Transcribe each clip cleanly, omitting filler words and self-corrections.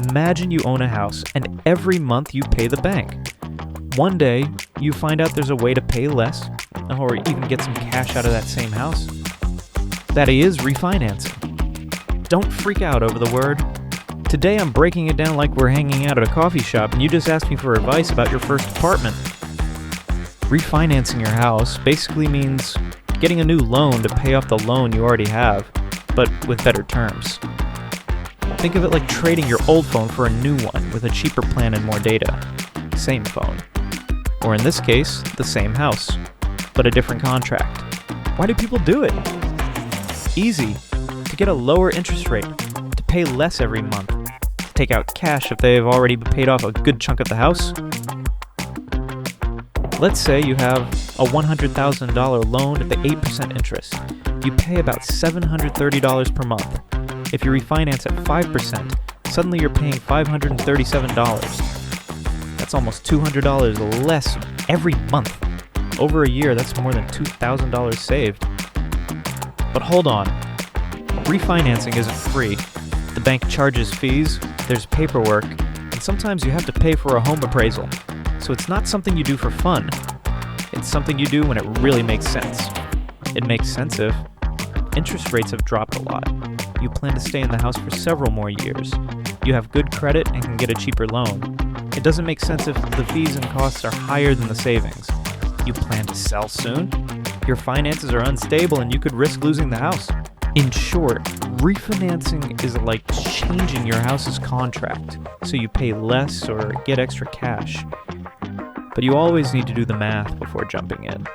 Imagine you own a house and every month you pay the bank. One day, you find out there's a way to pay less or even get some cash out of that same house. That is refinancing. Don't freak out over the word. Today I'm breaking it down like we're hanging out at a coffee shop and you just asked me for advice about your first apartment. Refinancing your house basically means getting a new loan to pay off the loan you already have, but with better terms. Think of it like trading your old phone for a new one with a cheaper plan and more data. Same phone. Or in this case, the same house, but a different contract. Why do people do it? Easy. To get a lower interest rate, to pay less every month, to take out cash if they have already paid off a good chunk of the house. Let's say you have a $100,000 loan at the 8% interest. You pay about $730 per month. If you refinance at 5%, suddenly you're paying $537. That's almost $200 less every month. Over a year, that's more than $2,000 saved. But hold on. Refinancing isn't free. The bank charges fees, there's paperwork, and sometimes you have to pay for a home appraisal. So it's not something you do for fun. It's something you do when it really makes sense. It makes sense if interest rates have dropped a lot. You plan to stay in the house for several more years. You have good credit and can get a cheaper loan. It doesn't make sense if the fees and costs are higher than the savings. You plan to sell soon? Your finances are unstable and you could risk losing the house. In short, refinancing is like changing your house's contract, so you pay less or get extra cash. But you always need to do the math before jumping in.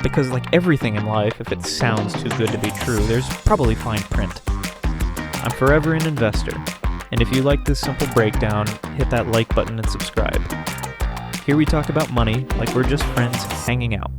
Because like everything in life, if it sounds too good to be true, there's probably fine print. I'm forever an investor, and if you like this simple breakdown, hit that like button and subscribe. Here we talk about money like we're just friends hanging out.